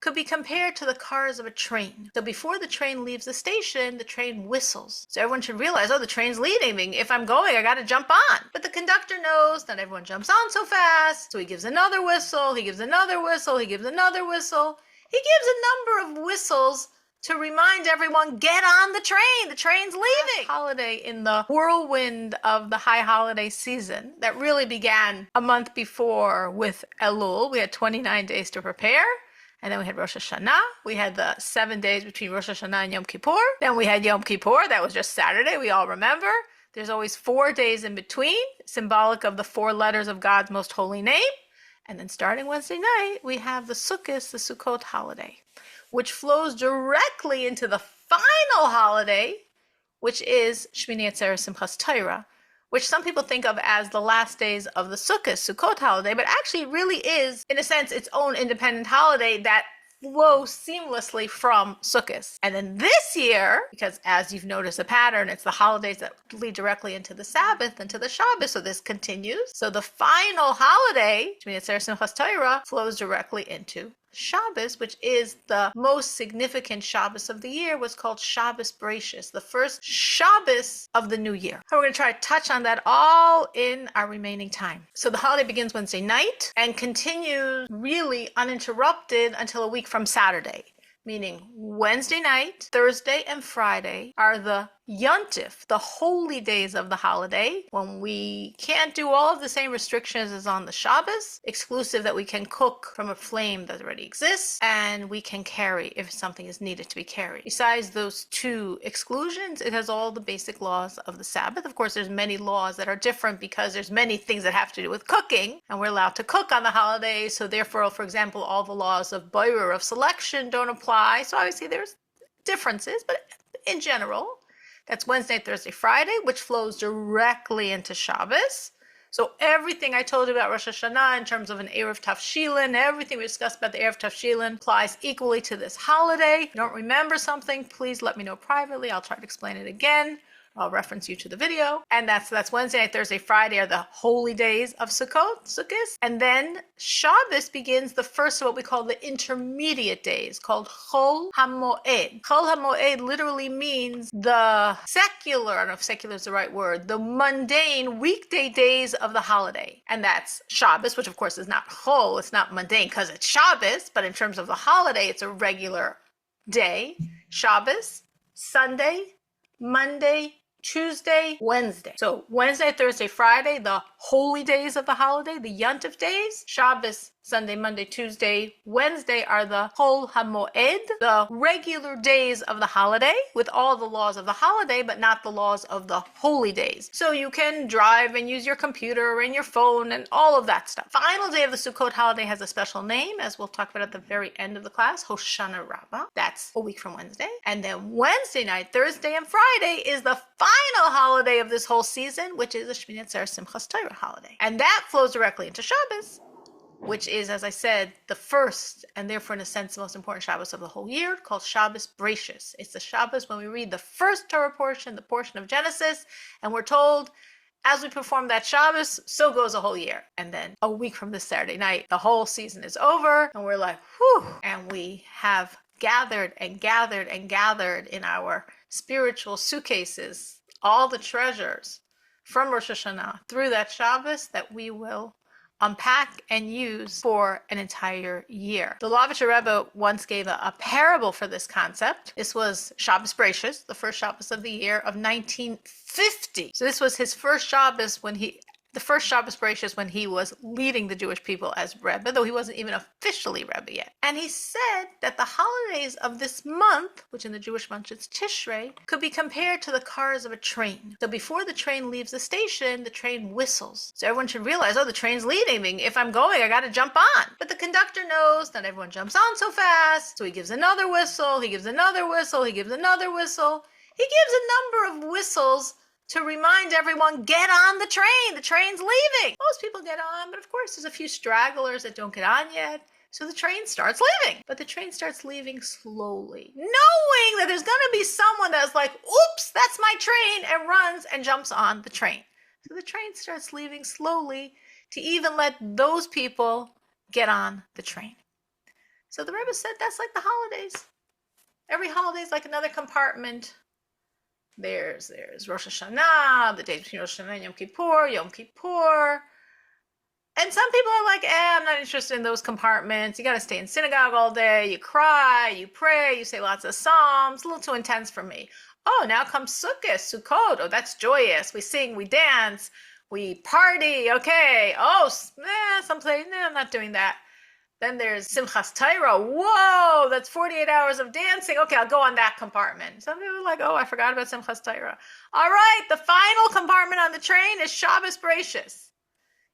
could be compared to the cars of a train. So before the train leaves the station, the train whistles. So everyone should realize, oh, the train's leaving. If I'm going, I got to jump on. But the conductor knows not everyone jumps on so fast. So he gives another whistle, he gives another whistle, he gives another whistle. He gives a number of whistles to remind everyone, get on the train. The train's leaving. Holiday in the whirlwind of the high holiday season that really began a month before with Elul. We had 29 days to prepare. And then we had Rosh Hashanah. We had the 7 days between Rosh Hashanah and Yom Kippur. Then we had Yom Kippur. That was just Saturday. We all remember. There's always 4 days in between, symbolic of the 4 letters of God's most holy name. And then starting Wednesday night, we have the Sukkot, the Sukkot holiday, which flows directly into the final holiday, which is Shmini Atzeres Simchas Torah, which some people think of as the last days of the Sukkot holiday, but actually really is, in a sense, its own independent holiday that flows seamlessly from Sukkot. And then this year, because as you've noticed a pattern, it's the holidays that lead directly into the Sabbath and to the Shabbos, so this continues. So the final holiday, Shmini Atzeres Simchas Torah, flows directly into Shabbos, which is the most significant Shabbos of the year, was called Shabbos Bereishis, the first Shabbos of the new year. So we're going to try to touch on that all in our remaining time. So the holiday begins Wednesday night and continues really uninterrupted until a week from Saturday, meaning Wednesday night, Thursday, and Friday are the Yontif, the holy days of the holiday, when we can't do all of the same restrictions as on the Shabbos, exclusive that we can cook from a flame that already exists, and we can carry if something is needed to be carried. Besides those 2 exclusions, it has all the basic laws of the Sabbath. Of course, there's many laws that are different because there's many things that have to do with cooking, and we're allowed to cook on the holidays, so therefore, for example, all the laws of boirer, of selection, don't apply. So obviously there's differences, but in general, that's Wednesday, Thursday, Friday, which flows directly into Shabbos. So everything I told you about Rosh Hashanah in terms of an Erev Tavshilin, everything we discussed about the Erev Tavshilin applies equally to this holiday. If you don't remember something, please let me know privately. I'll try to explain it again. I'll reference you to the video. And that's Wednesday, Thursday, Friday are the holy days of Sukkot. And then Shabbos begins the first of what we call the intermediate days, called Chol HaMoed. Chol HaMoed literally means the secular, I don't know if secular is the right word, the mundane weekday days of the holiday. And that's Shabbos, which of course is not Chol, it's not mundane because it's Shabbos, but in terms of the holiday, it's a regular day. Shabbos, Sunday, Monday, Tuesday, Wednesday. So Wednesday, Thursday, Friday, the holy days of the holiday, the Yontif days. Shabbos, Sunday, Monday, Tuesday, Wednesday are the Chol HaMoed, the regular days of the holiday, with all the laws of the holiday, but not the laws of the holy days. So you can drive and use your computer and your phone and all of that stuff. Final day of the Sukkot holiday has a special name, as we'll talk about at the very end of the class, Hoshana Rabbah. That's a week from Wednesday. And then Wednesday night, Thursday, and Friday is the final holiday of this whole season, which is the Shmini Atzeres Simchas Torah holiday. And that flows directly into Shabbos, which is, as I said, the first and therefore in a sense the most important Shabbos of the whole year, called Shabbos Bereishis. It's the Shabbos when we read the first Torah portion, the portion of Genesis, and we're told, as we perform that Shabbos, so goes a whole year. And then a week from this Saturday night, the whole season is over, and we're like, whew, and we have gathered and gathered and gathered in our spiritual suitcases all the treasures from Rosh Hashanah through that Shabbos that we will unpack and use for an entire year. The Lubavitcher Rebbe once gave a parable for this concept. This was Shabbos Bereishis, the first Shabbos of the year of 1950. So this was his first Shabbos the first Shabbos Bereishis when he was leading the Jewish people as Rebbe, though he wasn't even officially Rebbe yet. And he said that the holidays of this month, which in the Jewish month is Tishrei, could be compared to the cars of a train. So before the train leaves the station, the train whistles. So everyone should realize, oh, the train's leaving. If I'm going, I got to jump on. But the conductor knows not everyone jumps on so fast. So he gives another whistle, he gives another whistle, he gives another whistle. He gives a number of whistles to remind everyone, get on the train. The train's leaving. Most people get on, but of course there's a few stragglers that don't get on yet. So the train starts leaving. But the train starts leaving slowly, knowing that there's going to be someone that's like, oops, that's my train, and runs and jumps on the train. So the train starts leaving slowly to even let those people get on the train. So the Rebbe said that's like the holidays. Every holiday is like another compartment. There's Rosh Hashanah, the days between Rosh Hashanah and Yom Kippur, Yom Kippur. And some people are like, I'm not interested in those compartments. You got to stay in synagogue all day. You cry, you pray, you say lots of psalms. A little too intense for me. Oh, now comes Sukkot, Sukkot. Oh, that's joyous. We sing, we dance, we party. Okay. Oh, someplace, no, I'm not doing that. Then there's Simchas Torah. Whoa, that's 48 hours of dancing. Okay, I'll go on that compartment. Some people are like, oh, I forgot about Simchas Torah. All right, the final compartment on the train is Shabbos Bereshis.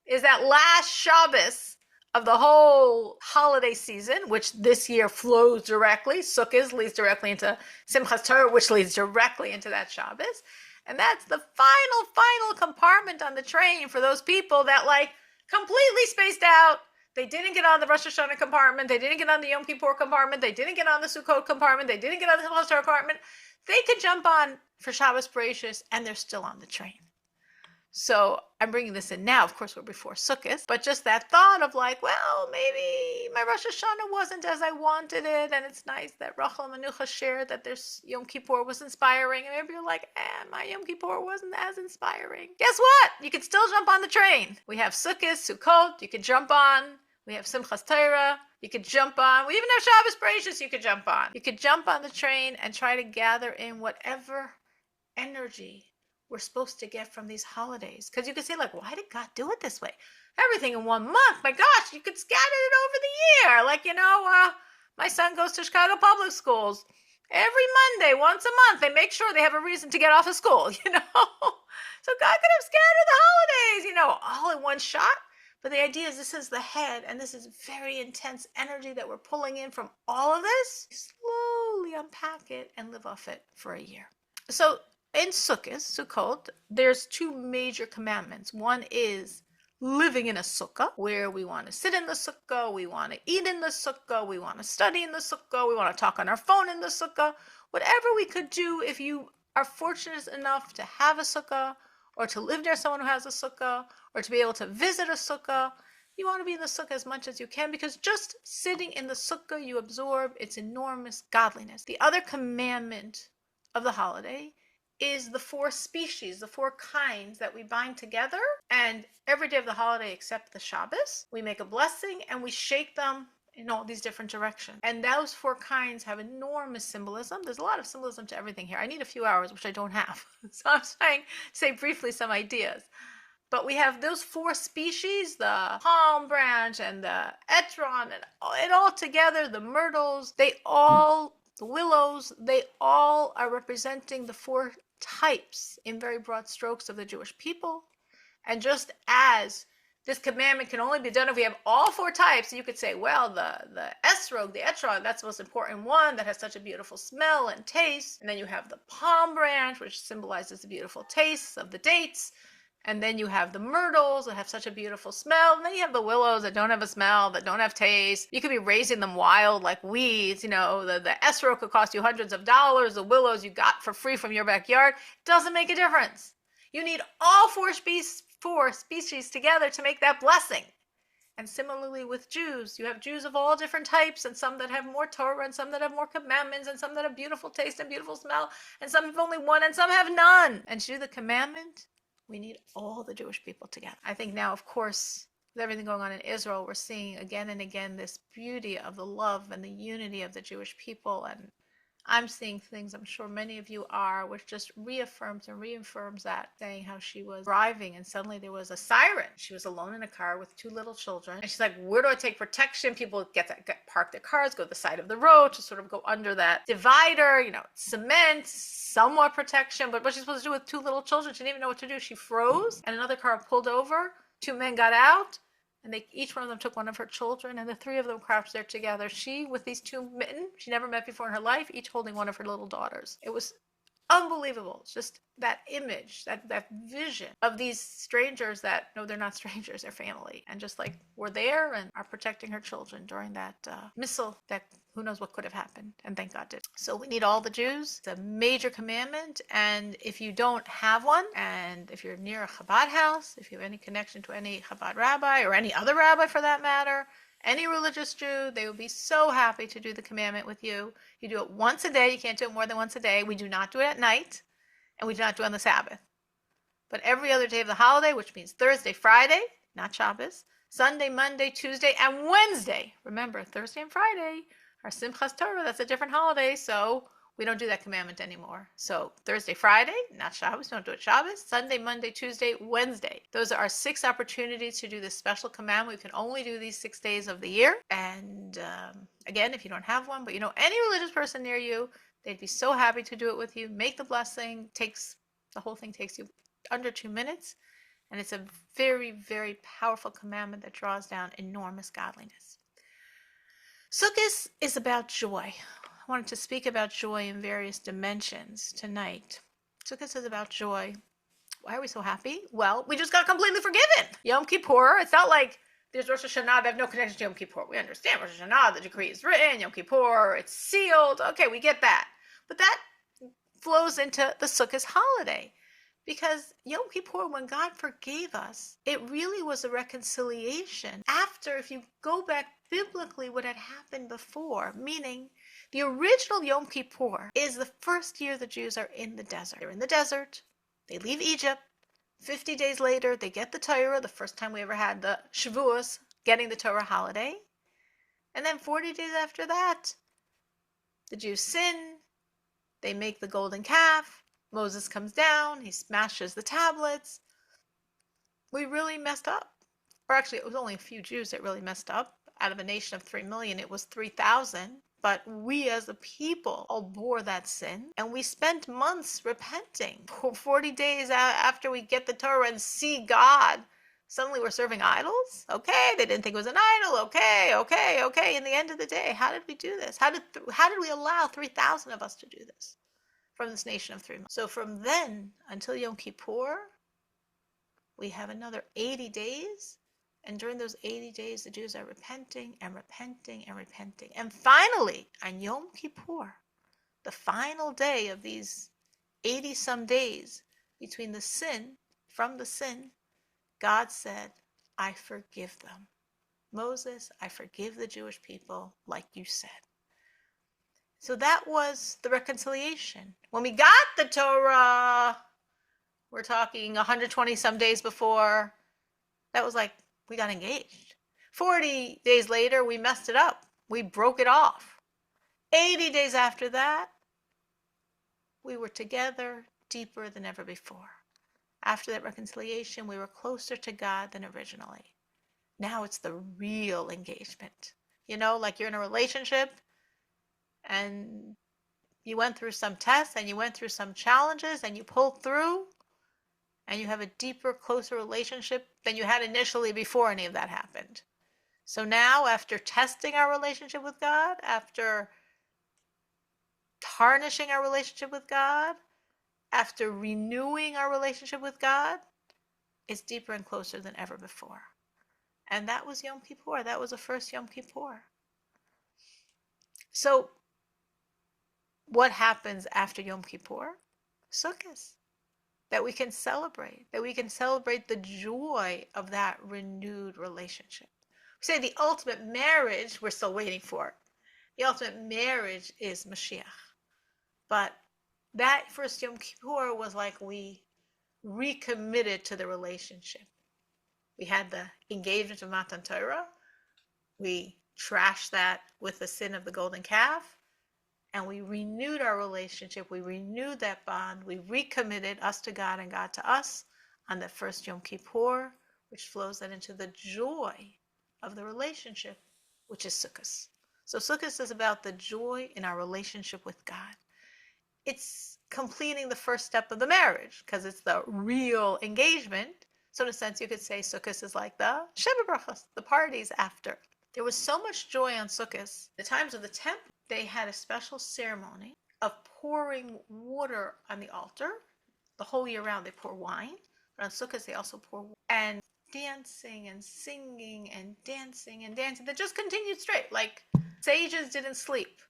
Is that last Shabbos of the whole holiday season, which this year flows directly. Sukkot leads directly into Simchas Torah, which leads directly into that Shabbos. And that's the final compartment on the train for those people that like completely spaced out. They didn't get on the Rosh Hashanah compartment. They didn't get on the Yom Kippur compartment. They didn't get on the Sukkot compartment. They didn't get on the Simchas Torah compartment. They could jump on for Shabbos Bereshis, and they're still on the train. So I'm bringing this in now. Of course, we're before Sukkot, but just that thought of like, well, maybe my Rosh Hashanah wasn't as I wanted it, and it's nice that Rachel Menucha shared that there's Yom Kippur was inspiring, and maybe you're like, my Yom Kippur wasn't as inspiring. Guess what? You can still jump on the train. We have Sukkot, Sukkot, you can jump on. We have Simchas Torah, you could jump on. We even have Shabbos Bereshis you could jump on. You could jump on the train and try to gather in whatever energy we're supposed to get from these holidays. Because you could say, like, why did God do it this way? Everything in 1 month. My gosh, you could scatter it over the year. Like, my son goes to Chicago Public Schools. Every Monday, once a month, they make sure they have a reason to get off of school, So God could have scattered the holidays, all in one shot. But the idea is this is the head, and this is very intense energy that we're pulling in from all of this. Slowly unpack it and live off it for a year. So in Sukkot, there's 2 major commandments. One is living in a sukkah, where we want to sit in the sukkah, we want to eat in the sukkah, we want to study in the sukkah, we want to talk on our phone in the sukkah. Whatever we could do, if you are fortunate enough to have a sukkah, or to live near someone who has a sukkah, or to be able to visit a sukkah, you want to be in the sukkah as much as you can, because just sitting in the sukkah, you absorb its enormous godliness. The other commandment of the holiday is the 4 species, the 4 kinds that we bind together. And every day of the holiday except the Shabbos, we make a blessing and we shake them in all these different directions. And those 4 kinds have enormous symbolism. There's a lot of symbolism to everything here. I need a few hours, which I don't have. So I'm trying to say briefly some ideas. But we have those 4 species, the palm branch and the etron, and all together, the myrtles, the willows, they all are representing the 4 types in very broad strokes of the Jewish people. And just as this commandment can only be done if we have all 4 types, you could say, well, the esrog, the etron, that's the most important one that has such a beautiful smell and taste. And then you have the palm branch, which symbolizes the beautiful taste of the dates. And then you have the myrtles that have such a beautiful smell. And then you have the willows that don't have a smell, that don't have taste. You could be raising them wild like weeds. The esrog could cost you hundreds of dollars. The willows you got for free from your backyard. Doesn't make a difference. You need all 4 species together to make that blessing. And similarly with Jews, you have Jews of all different types, and some that have more Torah, and some that have more commandments, and some that have beautiful taste and beautiful smell, and some have only one, and some have none. And to do the commandment, we need all the Jewish people together. I think now, of course, with everything going on in Israel, we're seeing again and again this beauty of the love and the unity of the Jewish people. And I'm seeing things, I'm sure many of you are, which just reaffirms that, saying how she was driving and suddenly there was a siren. She was alone in a car with 2 little children. And she's like, where do I take protection? People park their cars, go to the side of the road to sort of go under that divider, cement, somewhat protection. But what she's supposed to do with 2 little children, she didn't even know what to do. She froze and another car pulled over. 2 men got out. And each one of them took one of her children, and the 3 of them crouched there together. She, with these 2 men she never met before in her life, each holding one of her little daughters. It was unbelievable. It's just that image, that vision of these strangers that, no, they're not strangers, they're family. And just like were there and are protecting her children during that missile that who knows what could have happened. And thank God did. So we need all the Jews. It's a major commandment. And if you don't have one, and if you're near a Chabad house, if you have any connection to any Chabad rabbi or any other rabbi for that matter, any religious Jew. They will be so happy to do the commandment with you. You do it once a day. You can't do it more than once a day. We do not do it at night, and we do not do it on the Sabbath. But every other day of the holiday, which means Thursday, Friday, not Shabbos, Sunday, Monday, Tuesday, and Wednesday. Remember, Thursday and Friday are Simchas Torah. That's a different holiday, so we don't do that commandment anymore. So Thursday, Friday, not Shabbos, don't do it Shabbos. Sunday, Monday, Tuesday, Wednesday. Those are our 6 opportunities to do this special commandment. We can only do these 6 days of the year. And again, if you don't have one, but you know any religious person near you, they'd be so happy to do it with you. Make the blessing. The whole thing takes you under 2 minutes. And it's a very, very powerful commandment that draws down enormous godliness. Sukkot is about joy. I wanted to speak about joy in various dimensions tonight. Sukkot is about joy. Why are we so happy? Well, we just got completely forgiven. Yom Kippur, it's not like there's Rosh Hashanah, they have no connection to Yom Kippur. We understand Rosh Hashanah, the decree is written, Yom Kippur, it's sealed. Okay, we get that. But that flows into the Sukkot holiday. Because Yom Kippur, when God forgave us, it really was a reconciliation after, if you go back biblically, what had happened before, meaning the original Yom Kippur is the first year the Jews are in the desert. They're in the desert. They leave Egypt. 50 days later, they get the Torah, the first time we ever had the Shavuos, getting the Torah holiday. And then 40 days after that, the Jews sin. They make the golden calf. Moses comes down. He smashes the tablets. We really messed up. Or actually, it was only a few Jews that really messed up. Out of a nation of 3 million, it was 3,000. But we as a people all bore that sin. And we spent months repenting. 40 days after we get the Torah and see God, suddenly we're serving idols? Okay, they didn't think it was an idol. Okay. In the end of the day, how did we do this? How did we allow 3,000 of us to do this from this nation of 3 million? So from then until Yom Kippur, we have another 80 days. And during those 80 days, the Jews are repenting and repenting and repenting. And finally, on Yom Kippur, the final day of these 80-some days between from the sin, God said, I forgive them. Moses, I forgive the Jewish people like you said. So that was the reconciliation. When we got the Torah, we're talking 120-some days before, that was like, we got engaged. 40 days later, we messed it up. We broke it off. 80 days after that, we were together deeper than ever before. After that reconciliation, we were closer to God than originally. Now it's the real engagement. You know, like you're in a relationship and you went through some tests and you went through some challenges and you pulled through. And you have a deeper, closer relationship than you had initially before any of that happened. So now, after testing our relationship with God, after tarnishing our relationship with God, after renewing our relationship with God, it's deeper and closer than ever before. And that was Yom Kippur. That was the first Yom Kippur. So, what happens after Yom Kippur? Sukkot. That we can celebrate the joy of that renewed relationship. We say the ultimate marriage, we're still waiting for it. The ultimate marriage is Mashiach. But that first Yom Kippur was like we recommitted to the relationship. We had the engagement of Matan Torah. We trashed that with the sin of the golden calf. And we renewed our relationship. We renewed that bond. We recommitted us to God and God to us on that first Yom Kippur, which flows then into the joy of the relationship, which is Sukkot. So Sukkot is about the joy in our relationship with God. It's completing the first step of the marriage because it's the real engagement. So in a sense, you could say Sukkot is like the Sheva Brachos, the parties after. There was so much joy on Sukkot. The times of the temple, they had a special ceremony of pouring water on the altar. The whole year round, they pour wine. But on Sukkot, they also pour water. And dancing and singing and dancing and dancing. That just continued straight. Like sages didn't sleep.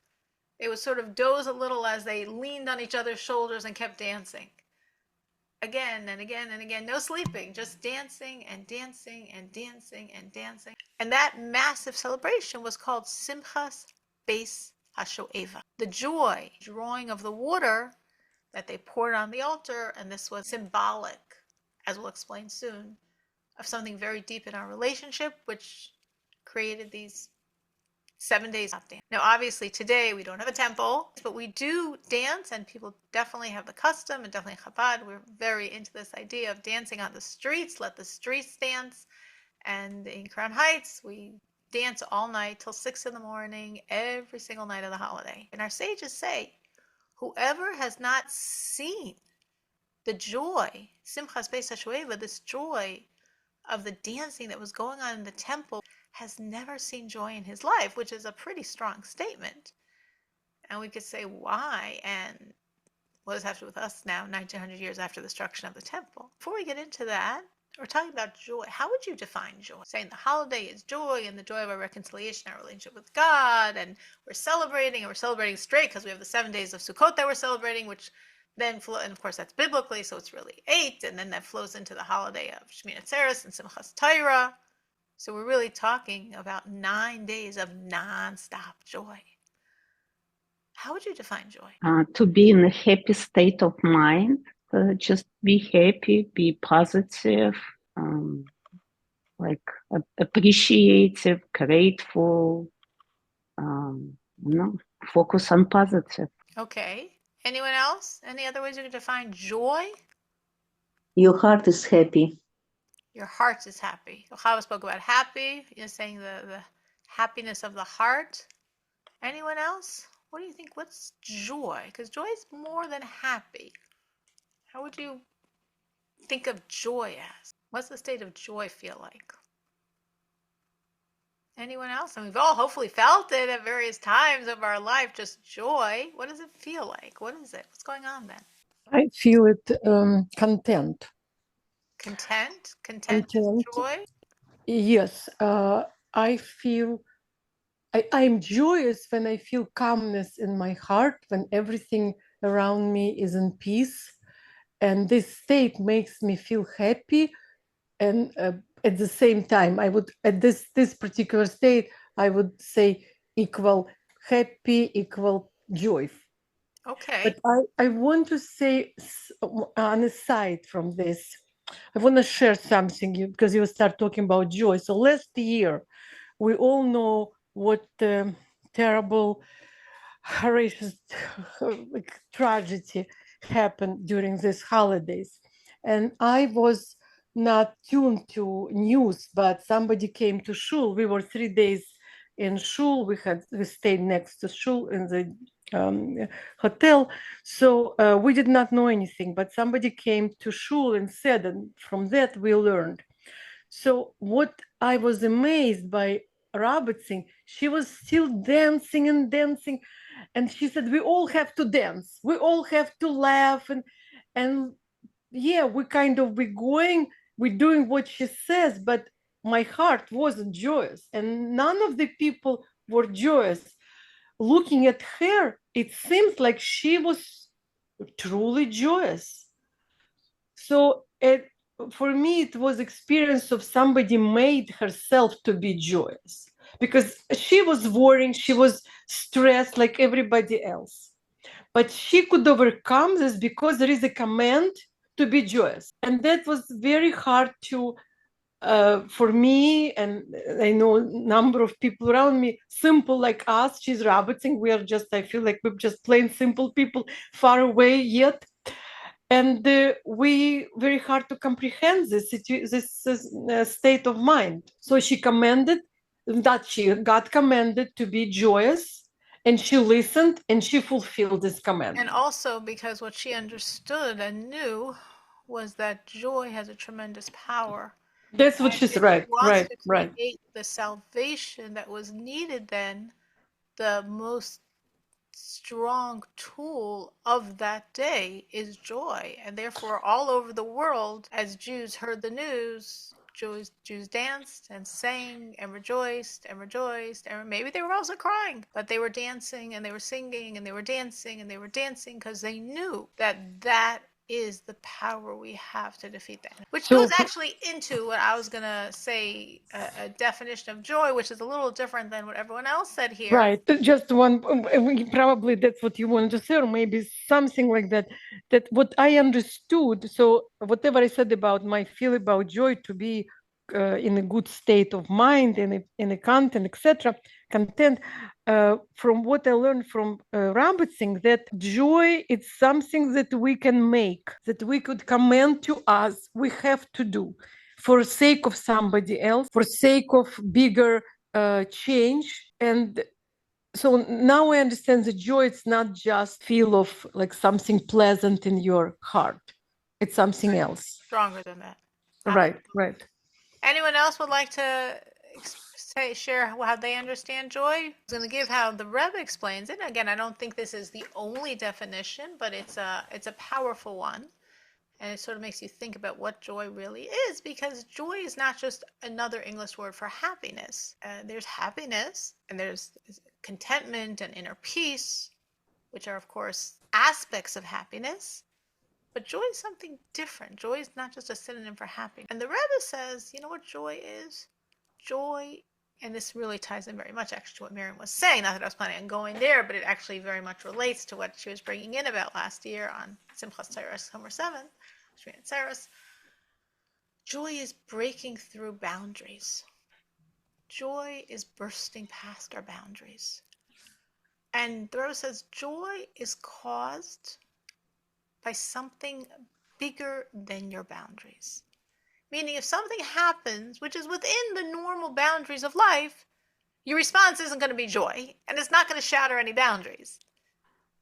They would sort of doze a little as they leaned on each other's shoulders and kept dancing. again and again and again, no sleeping, just dancing and dancing and dancing and dancing. And that massive celebration was called Simchas Beis HaShoeva, the joy, drawing of the water that they poured on the altar. And this was symbolic, as we'll explain soon, of something very deep in our relationship, which created these 7 days of dance. Now, obviously, today we don't have a temple, but we do dance, and people definitely have the custom, and definitely Chabad. We're very into this idea of dancing on the streets. Let the streets dance. And in Crown Heights, we dance all night till 6 in the morning, every single night of the holiday. And our sages say, whoever has not seen the joy, Simchas Beis HaShoeva, this joy of the dancing that was going on in the temple, has never seen joy in his life, which is a pretty strong statement. And we could say why, and what does it have to do with us now, 1900 years after the destruction of the temple? Before we get into that, we're talking about joy. How would you define joy? Saying the holiday is joy, and the joy of our reconciliation, our relationship with God, and we're celebrating straight because we have the 7 days of Sukkot that we're celebrating, which then flow, and of course that's biblically, so it's really 8, and then that flows into the holiday of Shmini Atzeres and Simchas Torah. So we're really talking about 9 days of non-stop joy. How would you define joy? To be in a happy state of mind, just be happy, be positive, like appreciative, grateful, focus on positive. Okay. Anyone else? Any other ways you could define joy? Your heart is happy. Your heart is happy. Chava spoke about happy, saying the happiness of the heart. Anyone else? What do you think? What's joy? Because joy is more than happy. How would you think of joy as? What's the state of joy feel like? Anyone else? And we've all hopefully felt it at various times of our life, just joy. What does it feel like? What is it? What's going on then? I feel it content. Content? Content is joy? Yes. I feel I'm joyous when I feel calmness in my heart, when everything around me is in peace. And this state makes me feel happy. And at the same time, I would, at this particular state, I would say equal happy, equal joy. Okay. But I want to say, on a side from this, I want to share something because you start talking about joy. So last year, we all know what terrible, horrendous tragedy happened during these holidays. And I was not tuned to news, but somebody came to shul. We were 3 days in shul. We stayed next to shul in the hotel. So we did not know anything, but somebody came to shul and said, and from that we learned. So what I was amazed by Robertson, she was still dancing and dancing. And she said, we all have to dance. We all have to laugh. And yeah, we're doing what she says, but my heart wasn't joyous. And none of the people were joyous. Looking at her, it seems like she was truly joyous. So for me, it was experience of somebody made herself to be joyous, because she was worrying, she was stressed like everybody else. But she could overcome this because there is a command to be joyous. And that was very hard to, for me, and I know a number of people around me, simple like us, she's Robertson, we are just, I feel like we're just plain simple people, far away yet. And we very hard to comprehend this state of mind. So she commanded that God commanded to be joyous, and she listened and she fulfilled this command. And also because what she understood and knew was that joy has a tremendous power. That's what she's right. Wants to create the salvation that was needed then. The most strong tool of that day is joy. And therefore, all over the world, as Jews heard the news, Jews danced and sang and rejoiced and rejoiced. And maybe they were also crying, but they were dancing and they were singing and they were dancing and they were dancing because they knew that is the power we have to defeat that. Which So goes actually into what I was going to say, a definition of joy, which is a little different than what everyone else said here. right, just one, probably that's what you wanted to say, or maybe something like that. That what I understood. So whatever I said about my feel about joy, to be in a good state of mind, in a content, etc. Content. From what I learned from Rabbit Singh, that joy is something that we can make, that we could command to us. We have to do for sake of somebody else, for sake of bigger change. And so now I understand that joy, it's not just feel of like something pleasant in your heart. It's something else. Stronger than that. Right, right. Anyone else would like to share how they understand joy? I was going to give how the Rebbe explains it. Again, I don't think this is the only definition, but it's a powerful one. And it sort of makes you think about what joy really is, because joy is not just another English word for happiness. There's happiness, and there's contentment and inner peace, which are, of course, aspects of happiness. But joy is something different. Joy is not just a synonym for happiness. And the Rebbe says, you know what joy is? Joy, and this really ties in very much actually to what Miriam was saying. Not that I was planning on going there, but it actually very much relates to what she was bringing in about last year on Simchas Torah Summer 7. Joy is breaking through boundaries. Joy is bursting past our boundaries. And the Rebbe says joy is caused by something bigger than your boundaries. Meaning if something happens which is within the normal boundaries of life, your response isn't going to be joy, and it's not going to shatter any boundaries.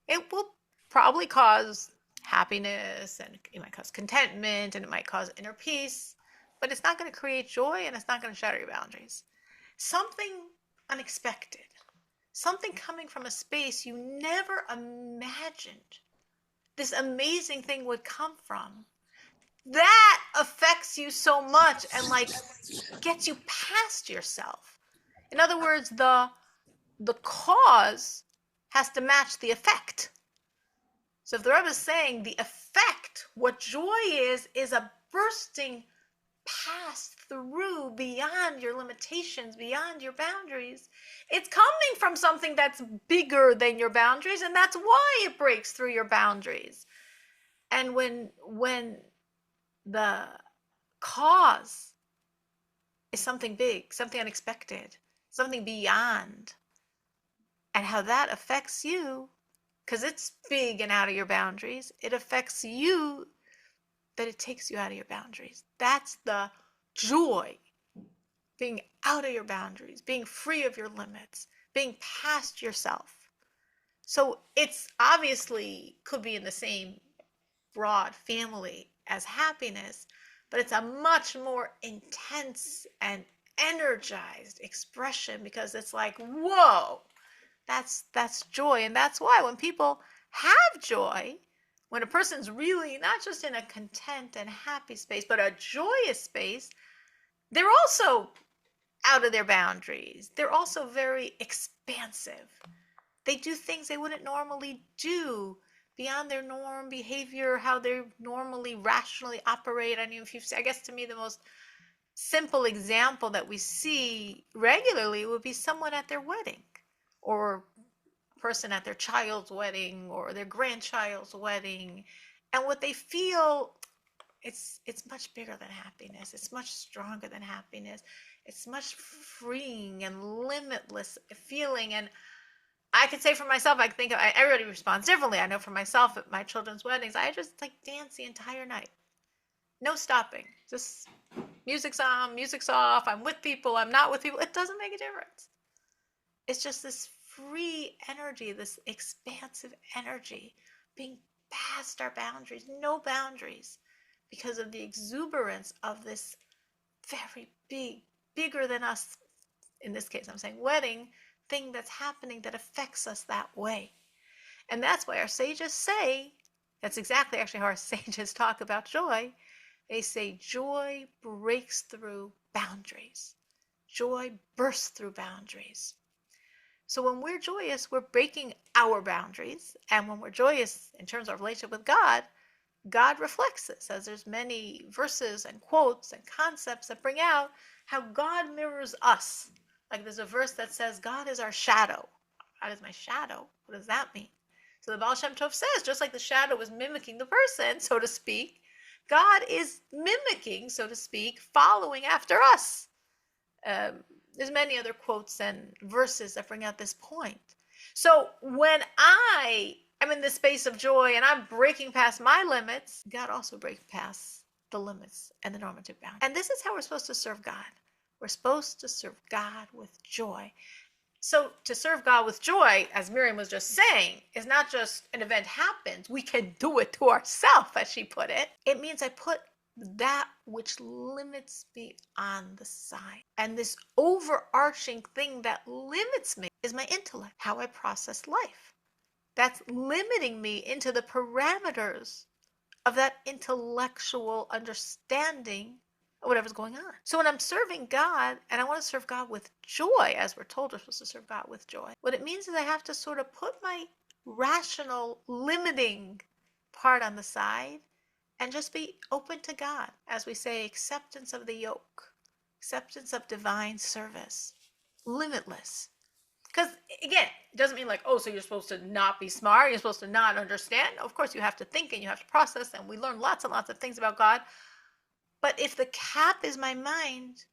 It will probably cause happiness, and it might cause contentment, and it might cause inner peace, but it's not going to create joy, and it's not going to shatter your boundaries. Something unexpected, something coming from a space you never imagined this amazing thing would come from, that affects you so much and like gets you past yourself. In other words, the cause has to match the effect. So if the Rebbe is saying the effect, what joy is a bursting past through beyond your limitations, beyond your boundaries. It's coming from something that's bigger than your boundaries, and that's why it breaks through your boundaries. And when the cause is something big, something unexpected, something beyond, and how that affects you, because it's big and out of your boundaries, it affects you, that it takes you out of your boundaries. That's the joy, being out of your boundaries, being free of your limits, being past yourself. So it's obviously could be in the same broad family as happiness, but it's a much more intense and energized expression, because it's like, whoa, that's joy. And that's why when people have joy, when a person's really not just in a content and happy space, but a joyous space, they're also out of their boundaries. They're also very expansive. They do things they wouldn't normally do, beyond their norm behavior, how they normally rationally operate. I mean, I guess to me the most simple example that we see regularly would be someone at their wedding, or a person at their child's wedding, or their grandchild's wedding, and what they feel, it's much bigger than happiness. It's much stronger than happiness. It's much freeing and limitless feeling. And I can say for myself, I think everybody responds differently. I know for myself at my children's weddings, I just like dance the entire night. No stopping. Just music's on, music's off. I'm with people, I'm not with people. It doesn't make a difference. It's just this free energy, this expansive energy, being past our boundaries, no boundaries, because of the exuberance of this very big, bigger than us, in this case I'm saying wedding, thing that's happening that affects us that way. And that's why our sages say, that's exactly actually how our sages talk about joy. They say joy breaks through boundaries. Joy bursts through boundaries. So when we're joyous, we're breaking our boundaries. And when we're joyous in terms of our relationship with God, God reflects this, as there's many verses and quotes and concepts that bring out how God mirrors us. Like there's a verse that says, God is our shadow. God is my shadow. What does that mean? So the Baal Shem Tov says, just like the shadow is mimicking the person, so to speak, God is mimicking, so to speak, following after us. There's many other quotes and verses that bring out this point. So when I am in this space of joy and I'm breaking past my limits, God also breaks past the limits and the normative boundaries. And this is how we're supposed to serve God. We're supposed to serve God with joy. So to serve God with joy, as Miriam was just saying, is not just an event happens. We can do it to ourselves, as she put it. It means I put that which limits me on the side. And this overarching thing that limits me is my intellect, how I process life. That's limiting me into the parameters of that intellectual understanding of whatever's going on. So when I'm serving God and I want to serve God with joy, as we're told we're supposed to serve God with joy, what it means is I have to sort of put my rational limiting part on the side and just be open to God. As we say, acceptance of the yoke, acceptance of divine service, limitless. Because again, it doesn't mean like, oh, so you're supposed to not be smart, you're supposed to not understand. Of course, you have to think and you have to process, and we learn lots and lots of things about God. But if the cap is my mind,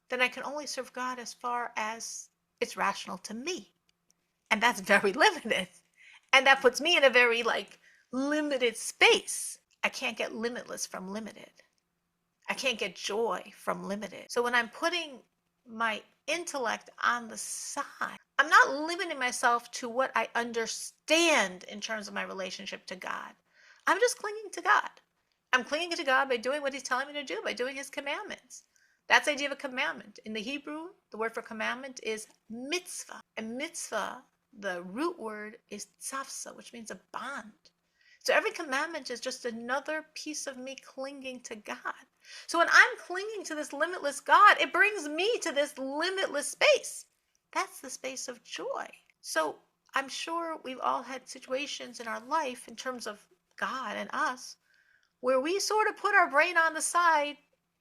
then I can only serve God as far as it's rational to me. And that's very limited. And that puts me in a very limited space. I can't get limitless from limited. I can't get joy from limited. So when I'm putting my intellect on the side, I'm not limiting myself to what I understand in terms of my relationship to God. I'm just clinging to God. I'm clinging to God by doing what he's telling me to do, by doing his commandments. That's the idea of a commandment. In the Hebrew, the word for commandment is mitzvah. And mitzvah, the root word is tzavsa, which means a bond. So every commandment is just another piece of me clinging to God. So when I'm clinging to this limitless God, it brings me to this limitless space. That's the space of joy. So I'm sure we've all had situations in our life in terms of God and us where we sort of put our brain on the side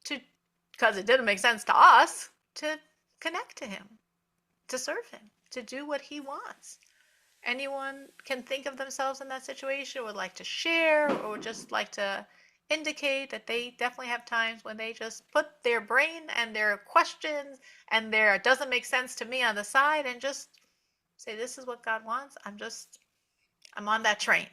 because it didn't make sense to us, to connect to him, to serve him, to do what he wants. Anyone can think of themselves in that situation, would like to share, or would just like to indicate that they definitely have times when they just put their brain and their questions and their it doesn't make sense to me on the side and just say, this is what God wants. I'm on that train.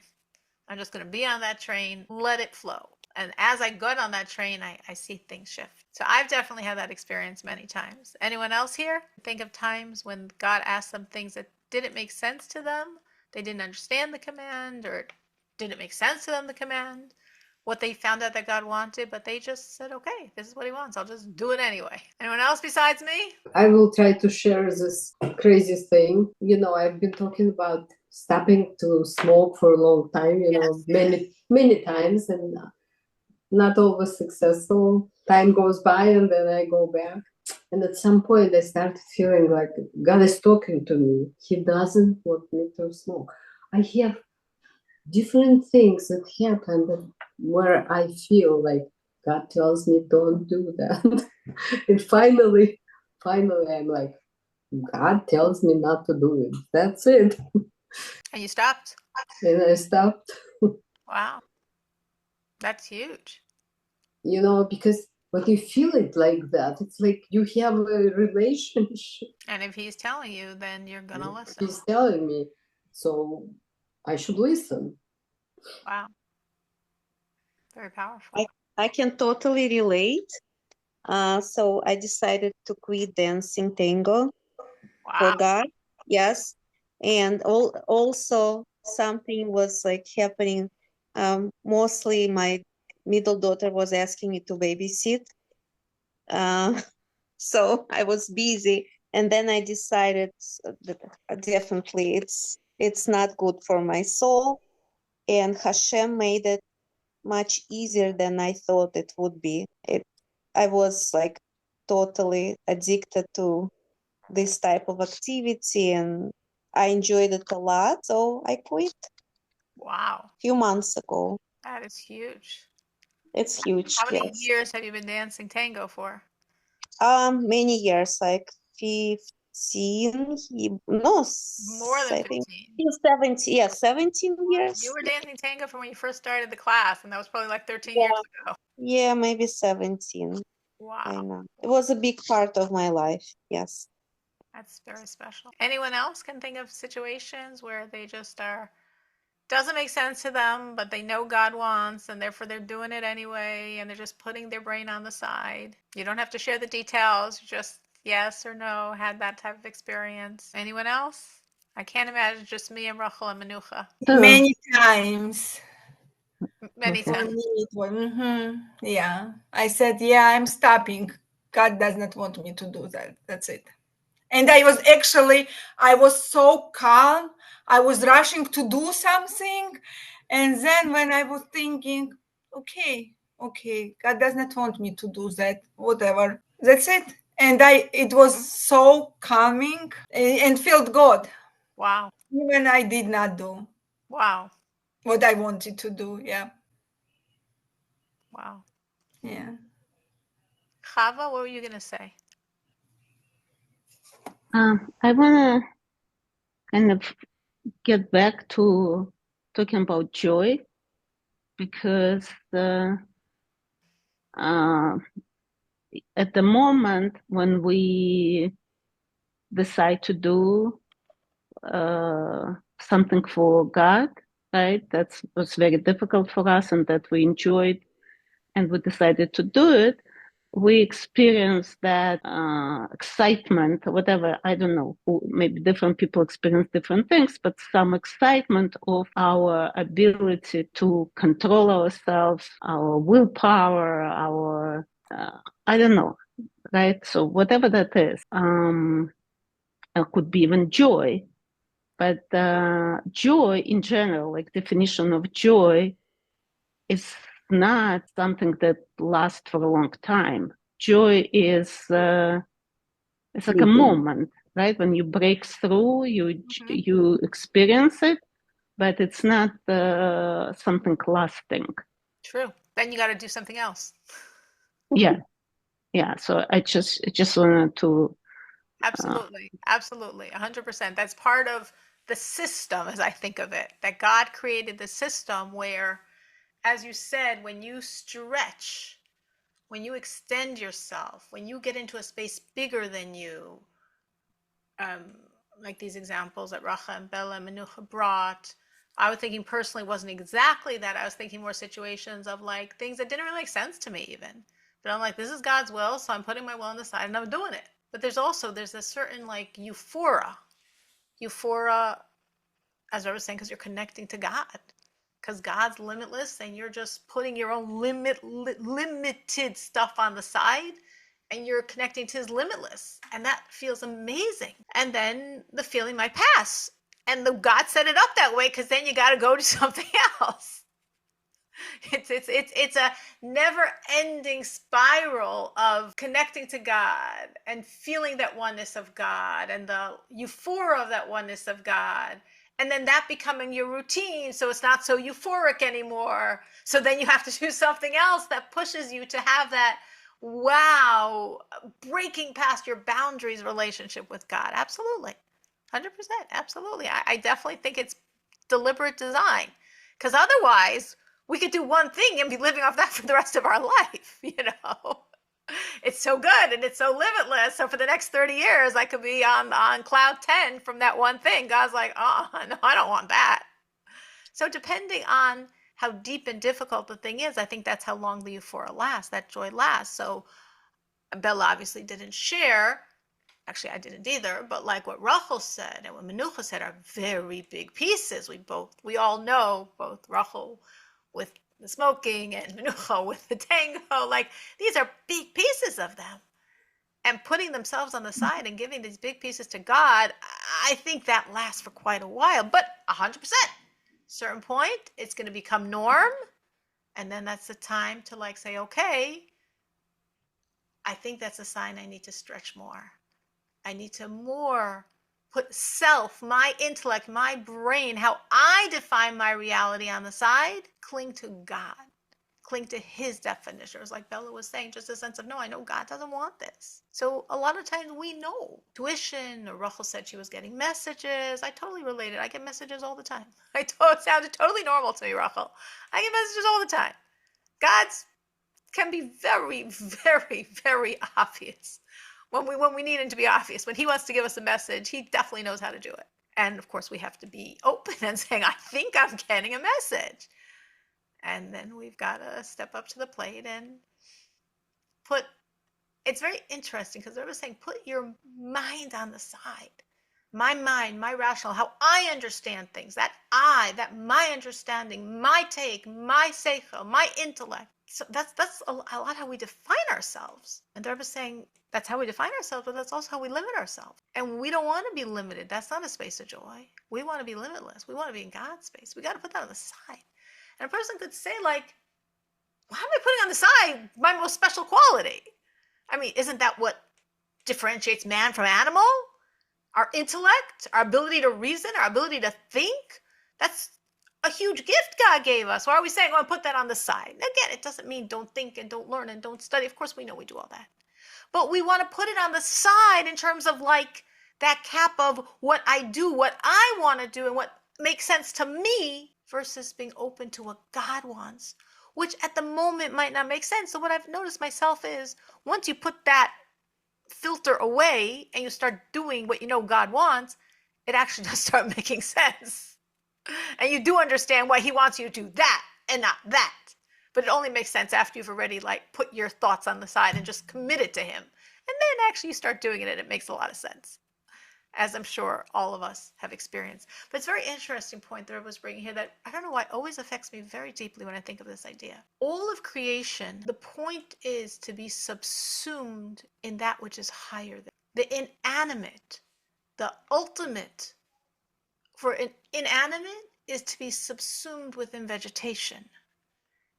I'm just going to be on that train, let it flow. And as I get on that train, I see things shift. So I've definitely had that experience many times. Anyone else here? Think of times when God asked them things that didn't make sense to them. They didn't understand the command, or it didn't make sense to them, the command, what they found out that God wanted, but they just said, okay, this is what he wants. I'll just do it anyway. Anyone else besides me? I will try to share this crazy thing. I've been talking about stopping to smoke for a long time, Yes. many times, and not always successful. Time goes by and then I go back. And at some point I started feeling like God is talking to me. He doesn't want me to smoke. I have different things that happen where I feel like God tells me don't do that. And finally I'm like, God tells me not to do it. That's it. And you stopped? And I stopped. Wow. That's huge. Because when you feel it like that, it's like you have a relationship. And if he's telling you, then you're going to listen. He's telling me, so I should listen. Wow. Very powerful. I can totally relate. So I decided to quit dancing tango for Wow. God. Yes. And also something was happening. Mostly my middle daughter was asking me to babysit. So I was busy. And then I decided that definitely it's not good for my soul. And Hashem made it much easier than I thought it would be. I was totally addicted to this type of activity and I enjoyed it a lot. So I quit Wow. a few months ago. That is huge. It's huge, How many yes. years have you been dancing tango for? Many years, like 15, no, More than I think 15. 17, yeah, 17 years. You were dancing tango from when you first started the class, and that was probably like 13 Yeah, years ago. yeah, maybe 17. I Wow. know. It was a big part of my life. Yes. That's very special. Anyone else can think of situations where they just are, doesn't make sense to them, but they know God wants, and therefore they're doing it anyway, and they're just putting their brain on the side. You don't have to share the details, just yes or no, had that type of experience. Anyone else? I can't imagine just me and Rachel and Manucha. So, Many times. Many okay. For times. me, it was, yeah. I said, yeah, I'm stopping. God does not want me to do that. That's it. And I was so calm. I was rushing to do something. And then when I was thinking, okay, God does not want me to do that, whatever. That's it. And it was so calming and felt good. Wow. Even I did not do Wow. what I wanted to do. Yeah. Wow. Yeah. Chava, what were you going to say? I want to kind of get back to talking about joy because uh, at the moment when we decide to do something for God, right, that was very difficult for us and that we enjoyed and we decided to do it, we experience that excitement, or whatever, I don't know, maybe different people experience different things, but some excitement of our ability to control ourselves, our willpower, our, I don't know, right? So whatever that is, it could be even joy, but joy in general, like definition of joy, is not something that lasts for a long time. Joy is it's like a moment, right? When you break through, you experience it, but it's not something lasting. True. Then you got to do something else. Yeah. So I just wanted to. Absolutely. Absolutely. 100%. That's part of the system, as I think of it, that God created the system where, as you said, when you stretch, when you extend yourself, when you get into a space bigger than you, um, like these examples that Racha and Bella and Menucha brought, I was thinking personally wasn't exactly that. I was thinking more situations of like things that didn't really make sense to me even. But I'm like, this is God's will, so I'm putting my will on the side and I'm doing it. But there's a certain like euphoria, as I was saying, because you're connecting to God, because God's limitless, and you're just putting your own limited stuff on the side, and you're connecting to His limitless, and that feels amazing. And then the feeling might pass, and God set it up that way because then you got to go to something else. It's a never-ending spiral of connecting to God and feeling that oneness of God and the euphoria of that oneness of God, and then that becoming your routine, so it's not so euphoric anymore. So then you have to do something else that pushes you to have that wow, breaking past your boundaries relationship with God. Absolutely. 100%. Absolutely. I definitely think it's deliberate design, because otherwise we could do one thing and be living off that for the rest of our life, It's so good and it's so limitless. So for the next 30 years, I could be on cloud 10 from that one thing. God's like, oh, no, I don't want that. So depending on how deep and difficult the thing is, I think that's how long the euphoria lasts, that joy lasts. So Bella obviously didn't share. Actually, I didn't either, but like what Rachel said and what Menucha said are very big pieces. We all know, both Rachel with the smoking and Menucha with the tango, like these are big pieces of them. And putting themselves on the side and giving these big pieces to God, I think that lasts for quite a while, but 100%. Certain point, it's going to become norm. And then that's the time to like say, okay, I think that's a sign I need to stretch more. I need to more put self, my intellect, my brain, how I define my reality on the side, cling to God. Cling to his definitions, like Bella was saying, just a sense of, no, I know God doesn't want this. So a lot of times we know. Tuition, or Rachel said she was getting messages. I totally related. I get messages all the time. It sounded totally normal to me, Rachel. I get messages all the time. God's can be very, very, very obvious when we need him to be obvious. When he wants to give us a message, he definitely knows how to do it. And of course, we have to be open and saying, I think I'm getting a message. And then we've got to step up to the plate and it's very interesting because I was saying, put your mind on the side. My mind, my rational, how I understand things, that my understanding, my take, my seichel, my intellect. So that's a lot how we define ourselves. And the Rebbe is saying that's how we define ourselves, but that's also how we limit ourselves. And we don't want to be limited. That's not a space of joy. We want to be limitless. We want to be in God's space. We got to put that on the side. And a person could say, like, why am I putting on the side my most special quality? I mean, isn't that what differentiates man from animal? Our intellect, our ability to reason, our ability to think? That's a huge gift God gave us. Why are we saying, oh, put that on the side? Again, it doesn't mean don't think and don't learn and don't study. Of course, we know we do all that. But we want to put it on the side in terms of like that cap of what I do, what I want to do, and what makes sense to me, versus being open to what God wants, which at the moment might not make sense. So what I've noticed myself is once you put that filter away and you start doing what you know God wants, it actually does start making sense. And you do understand why he wants you to do that and not that. But it only makes sense after you've already like put your thoughts on the side and just committed to him. And then actually you start doing it and it makes a lot of sense, as I'm sure all of us have experienced. But it's a very interesting point that I was bringing here that I don't know why always affects me very deeply when I think of this idea. All of creation, the point is to be subsumed in that which is higher than the inanimate. The ultimate for an inanimate is to be subsumed within vegetation,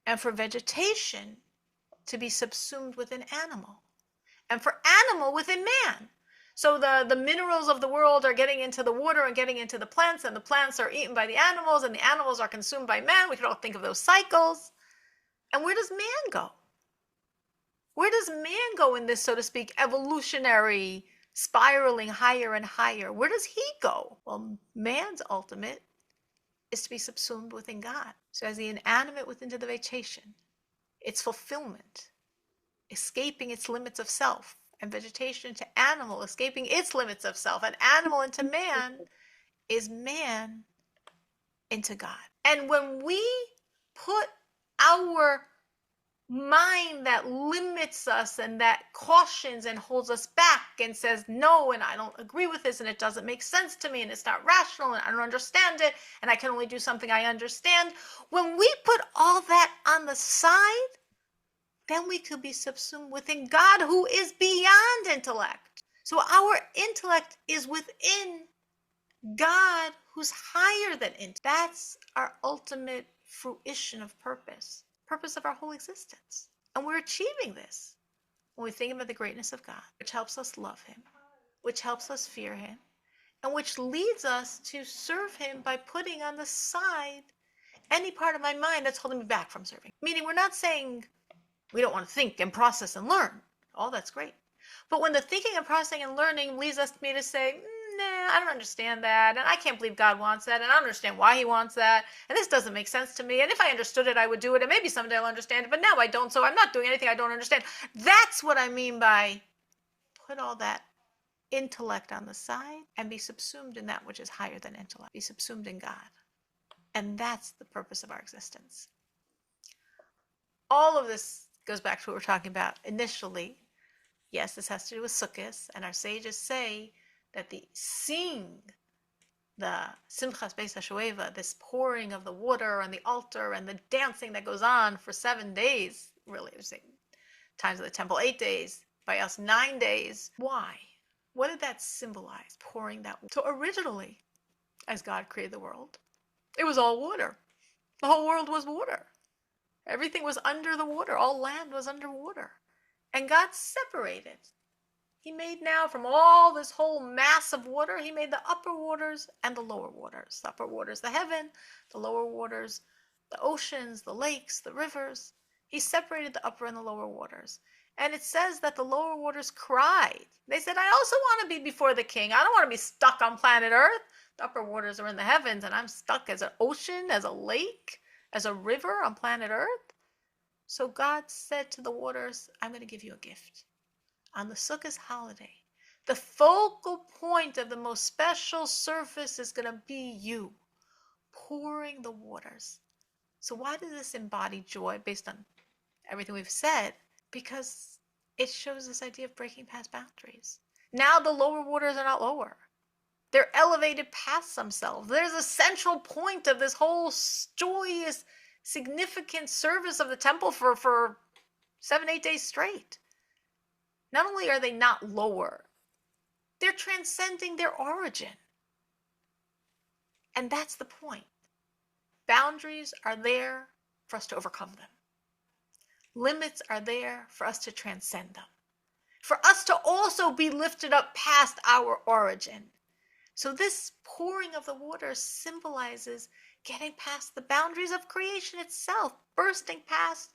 and for vegetation to be subsumed within animal, and for animal within man. So the minerals of the world are getting into the water and getting into the plants, and the plants are eaten by the animals, and the animals are consumed by man. We can all think of those cycles. And where does man go? Where does man go in this, so to speak, evolutionary spiraling higher and higher? Where does he go? Well, man's ultimate is to be subsumed within God. So as the inanimate within the vegetation, its fulfillment, escaping its limits of self, and vegetation to animal, escaping its limits of self, and animal into man is man into God. And when we put our mind that limits us and that cautions and holds us back and says no, and I don't agree with this, and it doesn't make sense to me, and it's not rational, and I don't understand it, and I can only do something I understand, when we put all that on the side, then we could be subsumed within God, who is beyond intellect. So our intellect is within God, who's higher than intellect. That's our ultimate fruition of purpose of our whole existence. And we're achieving this when we think about the greatness of God, which helps us love him, which helps us fear him, and which leads us to serve him by putting on the side any part of my mind that's holding me back from serving. Meaning we're not saying we don't want to think and process and learn. All that's great. But when the thinking and processing and learning leads us to me to say, nah, I don't understand that, and I can't believe God wants that, and I don't understand why he wants that, and this doesn't make sense to me, and if I understood it, I would do it, and maybe someday I'll understand it, but now I don't, so I'm not doing anything I don't understand. That's what I mean by put all that intellect on the side and be subsumed in that which is higher than intellect. Be subsumed in God. And that's the purpose of our existence. All of this goes back to what we're talking about initially. Yes, this has to do with Sukkot, and our sages say that the Simchas Beis HaShoeva, this pouring of the water on the altar and the dancing that goes on for 7 days, really, times of the temple 8 days, by us 9 days. Why? What did that symbolize, pouring that water? So originally, as God created the world, it was all water. The whole world was water. Everything was under the water. All land was underwater. And God separated He made now from all this whole mass of water, he made the upper waters and the lower waters. The upper waters, the heaven, the lower waters, the oceans, the lakes, the rivers. He separated the upper and the lower waters. And it says that the lower waters cried. They said, I also want to be before the king. I don't want to be stuck on planet Earth. The upper waters are in the heavens, and I'm stuck as an ocean, as a lake, as a river on planet Earth. So God said to the waters, I'm going to give you a gift. On the Sukkot holiday, the focal point of the most special service is going to be you pouring the waters. So why does this embody joy based on everything we've said? Because it shows this idea of breaking past boundaries. Now the lower waters are not lower. They're elevated past themselves. There's a central point of this whole joyous, significant service of the temple for 7-8 days straight. Not only are they not lower, they're transcending their origin. And that's the point. Boundaries are there for us to overcome them. Limits are there for us to transcend them. For us to also be lifted up past our origin. So this pouring of the water symbolizes getting past the boundaries of creation itself, bursting past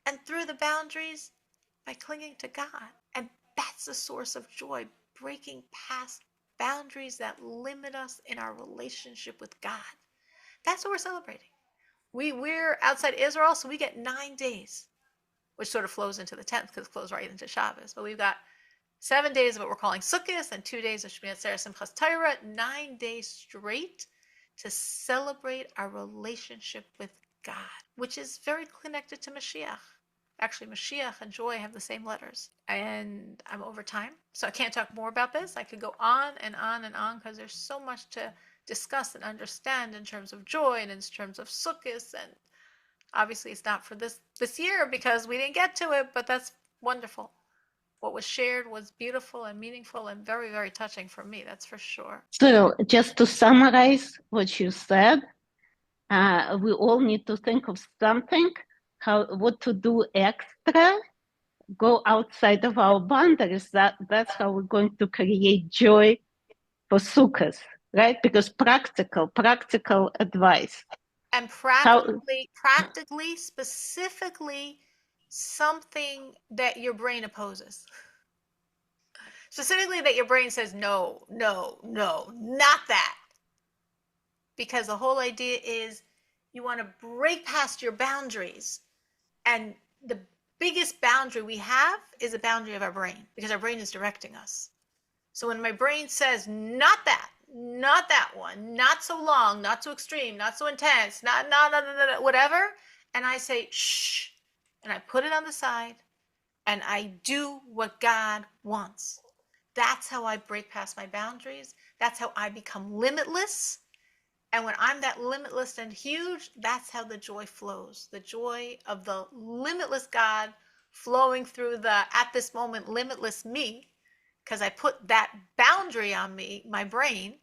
and through the boundaries by clinging to God. And that's the source of joy, breaking past boundaries that limit us in our relationship with God. That's what we're celebrating. We're outside Israel, so we get 9 days, which sort of flows into the 10th because it flows right into Shabbos. But we've got 7 days of what we're calling Sukkot and 2 days of Shmini Atzeres Simchas Torah, 9 days straight to celebrate our relationship with God, which is very connected to Mashiach. Actually, Mashiach and joy have the same letters. And I'm over time, so I can't talk more about this. I could go on and on and on because there's so much to discuss and understand in terms of joy and in terms of Sukkot. And obviously it's not for this year because we didn't get to it, but that's wonderful. What was shared was beautiful and meaningful and very, very touching for me, that's for sure. So just to summarize what you said, we all need to think of something, what to do extra, go outside of our boundaries. That's how we're going to create joy for Sukkot, right? Because practical advice. And practically, specifically, something that your brain opposes. Specifically that your brain says, no, no, no, not that. Because the whole idea is you want to break past your boundaries. And the biggest boundary we have is the boundary of our brain, because our brain is directing us. So when my brain says, not that one, not so long, not so extreme, not so intense, not whatever, and I say, shh, and I put it on the side, and I do what God wants. That's how I break past my boundaries. That's how I become limitless. And when I'm that limitless and huge, that's how the joy flows. The joy of the limitless God flowing through the, at this moment, limitless me, because I put that boundary on me, my brain,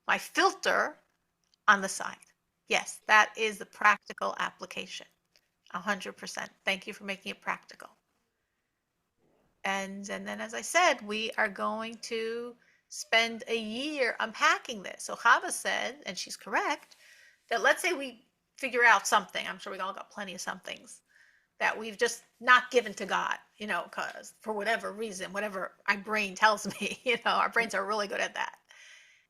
my filter, on the side. Yes, that is the practical application. 100%. Thank you for making it practical. And then, as I said, we are going to spend a year unpacking this. So Chava said, and she's correct, that let's say we figure out something. I'm sure we all got plenty of somethings that we've just not given to God, because for whatever reason, whatever my brain tells me, our brains are really good at that.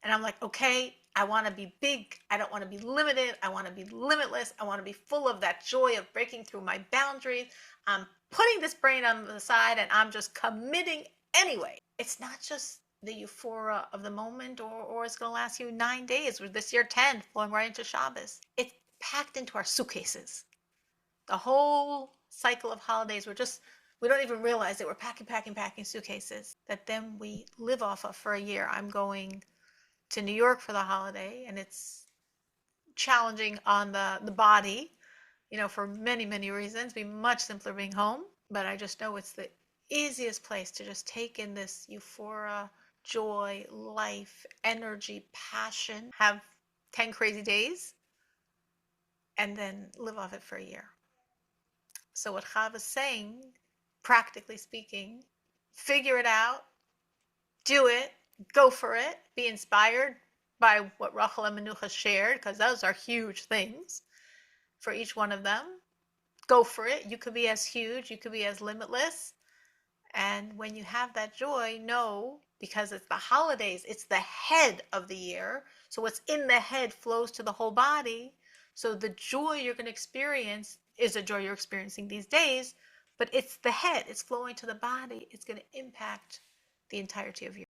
And I'm like, okay, I want to be big. I don't want to be limited. I want to be limitless. I want to be full of that joy of breaking through my boundaries. I'm putting this brain on the side and I'm just committing anyway. It's not just the euphoria of the moment or it's going to last you 9 days, or this year 10, flowing right into Shabbos. It's packed into our suitcases. The whole cycle of holidays, we don't even realize that we're packing suitcases that then we live off of for a year. I'm going to New York for the holiday, and it's challenging on the body, for many, many reasons. It'd be much simpler being home, but I just know it's the easiest place to just take in this euphoria, joy, life, energy, passion, have 10 crazy days, and then live off it for a year. So what Chava's saying, practically speaking, figure it out, Do it. Go for it. Be inspired by what Rachel and Menucha shared, because those are huge things for each one of them. Go for it. You could be as huge. You could be as limitless. And when you have that joy, know, because it's the holidays, it's the head of the year. So what's in the head flows to the whole body. So the joy you're going to experience is a joy you're experiencing these days, but it's the head. It's flowing to the body. It's going to impact the entirety of your